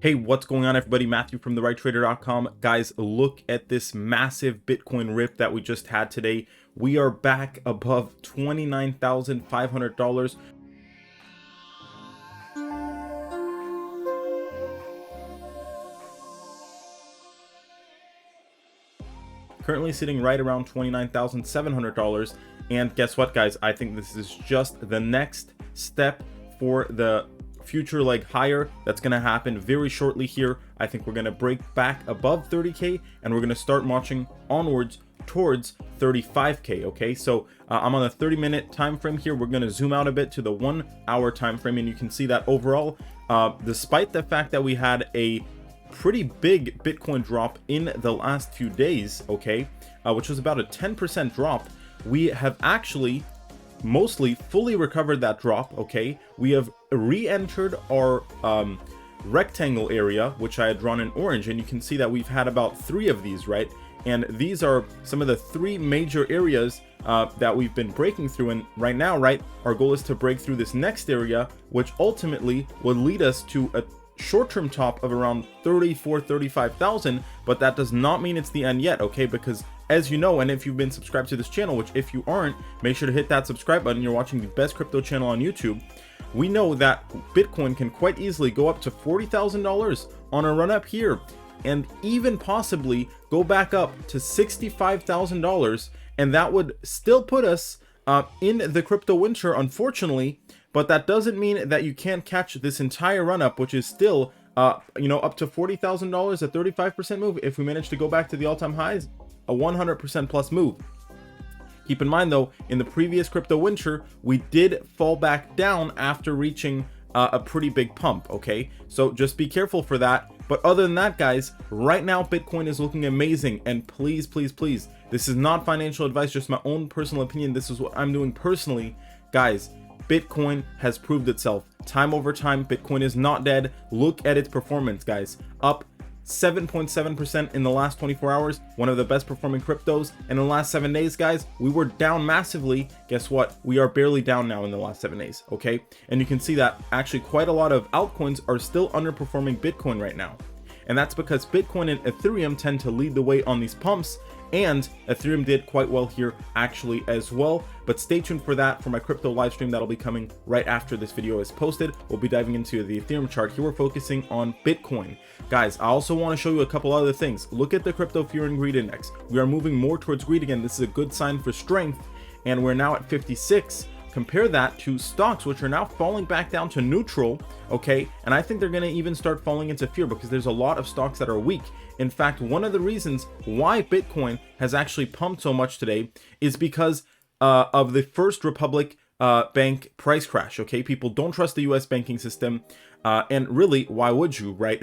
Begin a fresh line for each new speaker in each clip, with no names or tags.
Hey, what's going on, everybody? Matthew from therighttrader.com. Guys, look at this massive Bitcoin rip that we just had today. We are back above $29,500. Currently sitting right around $29,700. And guess what, guys? I think this is just the next step for the future leg higher that's going to happen very shortly here. I think we're going to break back above 30k and we're going to start marching onwards towards 35k. Okay, so I'm on a 30-minute time frame here. We're going to zoom out a bit to the 1 hour time frame, and you can see that overall, despite the fact that we had a pretty big Bitcoin drop in the last few days, okay, which was about a 10% drop, we have actually mostly fully recovered that drop. Okay, we have re-entered our rectangle area, which I had drawn in orange, and you can see that we've had about 3 of these, right? And these are some of the 3 major areas that we've been breaking through. And right now, right, our goal is to break through this next area, which ultimately would lead us to a short-term top of around 35,000. But that does not mean it's the end yet, okay? Because as you know, and if you've been subscribed to this channel, which if you aren't, make sure to hit that subscribe button. You're watching the best crypto channel on YouTube. We know that Bitcoin can quite easily go up to $40,000 on a run up here, and even possibly go back up to $65,000, and that would still put us in the crypto winter, unfortunately. But that doesn't mean that you can't catch this entire run up, which is still you know, up to $40,000, a 35% move. If we manage to go back to the all-time highs, a 100% plus move. Keep in mind though, in the previous crypto winter, we did fall back down after reaching a pretty big pump. Okay, so just be careful for that. But other than that, guys, right now Bitcoin is looking amazing. And please, please, please, this is not financial advice, just my own personal opinion. This is what I'm doing personally, guys. Bitcoin has proved itself time over time. Bitcoin is not dead. Look at its performance, guys. Up 7.7% in the last 24 hours, one of the best performing cryptos. And in the last 7 days, guys, we were down massively. Guess what? We are barely down now in the last 7 days. Okay, and you can see that actually quite a lot of altcoins are still underperforming Bitcoin right now, and that's because Bitcoin and Ethereum tend to lead the way on these pumps, and Ethereum did quite well here actually as well. But stay tuned for that, for my crypto live stream that'll be coming right after this video is posted. We'll be diving into the Ethereum chart. Here we're focusing on Bitcoin. Guys, I also want to show you a couple other things. Look at the crypto fear and greed index. We are moving more towards greed again. This is a good sign for strength, and we're now at 56. Compare that to stocks, which are now falling back down to neutral. Okay, and I think they're going to even start falling into fear because there's a lot of stocks that are weak. In fact, one of the reasons why Bitcoin has actually pumped so much today is because of the First Republic bank price crash. Okay, people don't trust the US banking system, and really, why would you, right?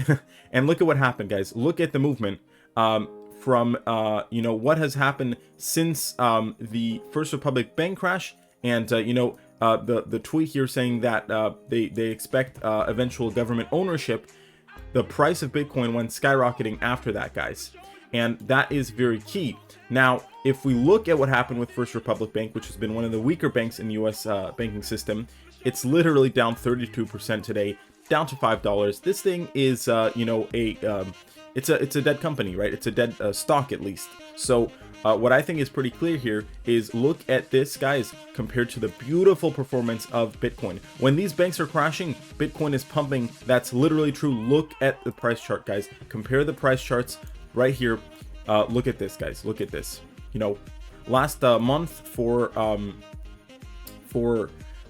And look at what happened, guys. Look at the movement from you know, what has happened since the First Republic bank crash. And you know, the tweet here saying that they expect eventual government ownership. The price of Bitcoin went skyrocketing after that, guys, and that is very key. Now, if we look at what happened with First Republic Bank, which has been one of the weaker banks in the US banking system, it's literally down 32% today, down to $5. This thing is you know, it's a dead company, right? It's a dead stock, at least. So what I think is pretty clear here is look at this, guys, compared to the beautiful performance of Bitcoin. When these banks are crashing, Bitcoin is pumping. That's literally true. Look at the price chart, guys. Compare the price charts right here. Look at this, guys. Look at this. You know, last month for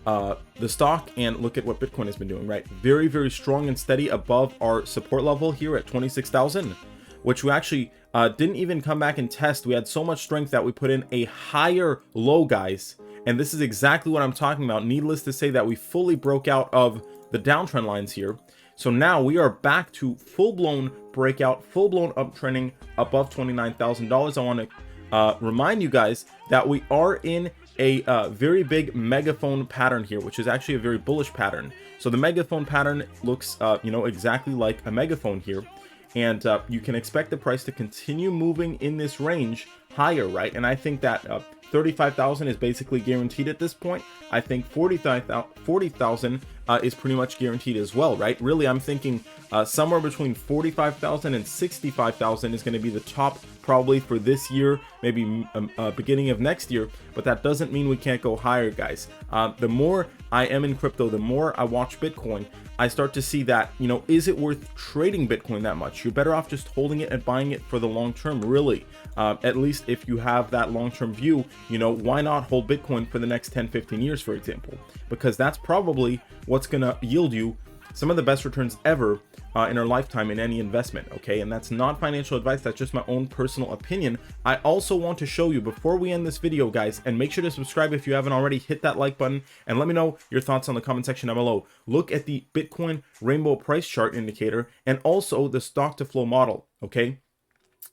the stock, and look at what Bitcoin has been doing, right? Very, very strong and steady above our support level here at 26,000, which we actually didn't even come back and test. We had so much strength that we put in a higher low, guys. And this is exactly what I'm talking about. Needless to say that we fully broke out of the downtrend lines here. So now we are back to full-blown breakout, full-blown uptrending above $29,000. I want to remind you guys that we are in a very big megaphone pattern here, which is actually a very bullish pattern. So the megaphone pattern looks you know, exactly like a megaphone here. And you can expect the price to continue moving in this range higher, right? And I think that 35,000 is basically guaranteed at this point. I think 40,000 is pretty much guaranteed as well, right? Really, I'm thinking somewhere between 45,000 and 65,000 is going to be the top probably for this year, maybe beginning of next year, but that doesn't mean we can't go higher, guys. The more I am in crypto, the more I watch Bitcoin, I start to see that, you know, is it worth trading Bitcoin that much? You're better off just holding it and buying it for the long term, really. At least if you have that long-term view, you know, why not hold Bitcoin for the next 10-15 years, for example? Because that's probably what's going to yield you some of the best returns ever in our lifetime in any investment, okay? And that's not financial advice, that's just my own personal opinion. I also want to show you, before we end this video, guys, and make sure to subscribe if you haven't already, hit that like button, and let me know your thoughts on the comment section down below. Look at the Bitcoin rainbow price chart indicator and also the stock to flow model, okay?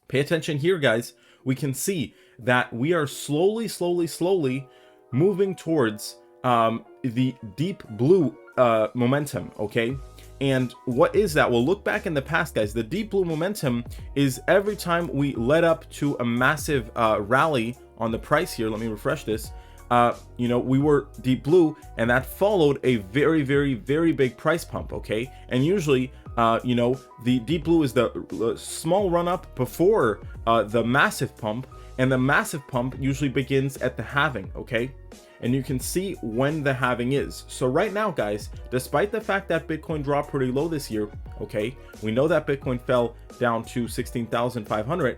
Pay attention here, guys. We can see that we are slowly moving towards the deep blue momentum, okay? And what is that? Well, look back in the past, guys. The deep blue momentum is every time we led up to a massive rally on the price here. Let me refresh this. You know, we were deep blue, and that followed a very big price pump, okay? And usually you know, the deep blue is the small run up before the massive pump, and the massive pump usually begins at the halving, okay? And you can see when the halving is. So right now, guys, despite the fact that Bitcoin dropped pretty low this year, okay, we know that Bitcoin fell down to 16,500.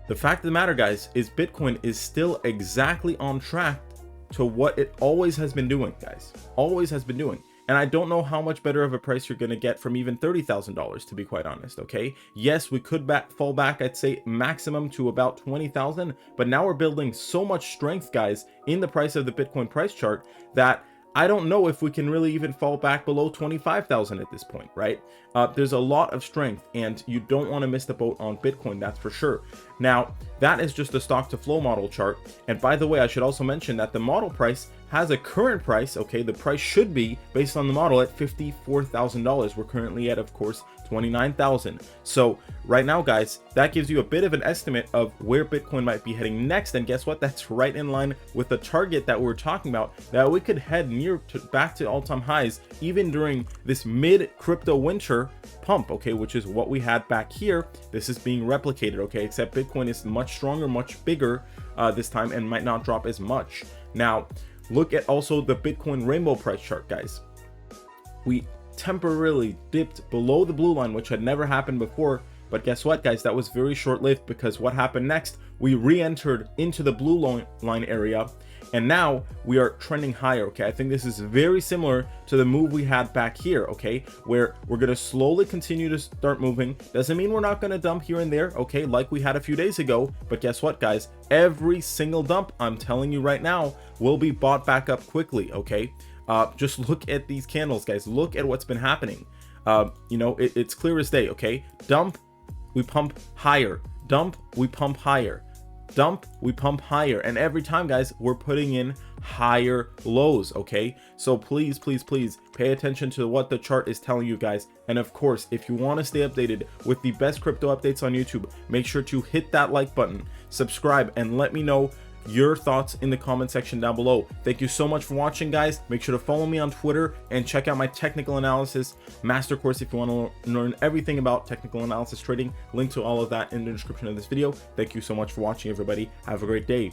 The fact of the matter, guys, is Bitcoin is still exactly on track to what it always has been doing, guys. Always has been doing. And I don't know how much better of a price you're going to get from even $30,000, to be quite honest, okay? Yes, we could fall back, I'd say maximum to about 20,000, but now we're building so much strength, guys, in the price of the Bitcoin price chart that I don't know if we can really even fall back below 25,000 at this point, right? There's a lot of strength, and you don't want to miss the boat on Bitcoin, that's for sure. Now, that is just the stock to flow model chart. And by the way, I should also mention that the model price has a current price, okay? The price should be, based on the model, at $54,000. We're currently at, of course, 29,000. So right now, guys, that gives you a bit of an estimate of where Bitcoin might be heading next. And guess what? That's right in line with the target that we're talking about, that we could head back to all-time highs even during this mid crypto winter pump, okay, which is what we had back here. This is being replicated, okay, except Bitcoin is much stronger, much bigger this time, and might not drop as much. Now, look at also the Bitcoin rainbow price chart, guys. We temporarily dipped below the blue line, which had never happened before. But guess what, guys? That was very short-lived, because what happened next? We re-entered into the blue line area, and now we are trending higher, okay? I think this is very similar to the move we had back here, okay? Where we're going to slowly continue to start moving. Doesn't mean we're not going to dump here and there, okay? Like we had a few days ago. But guess what, guys? Every single dump, I'm telling you right now, will be bought back up quickly, okay? Just look at these candles, guys. Look at what's been happening. You know, it's clear as day, okay? Dump, we pump higher. Dump, we pump higher. Dump, we pump higher. And every time, guys, we're putting in higher lows, okay? So please pay attention to what the chart is telling you, guys. And of course, if you want to stay updated with the best crypto updates on YouTube, make sure to hit that like button, subscribe, and let me know your thoughts in the comment section down below. Thank you so much for watching, guys. Make sure to follow me on Twitter and check out my technical analysis master course if you want to learn everything about technical analysis trading. Link to all of that in the description of this video. Thank you so much for watching, everybody. Have a great day.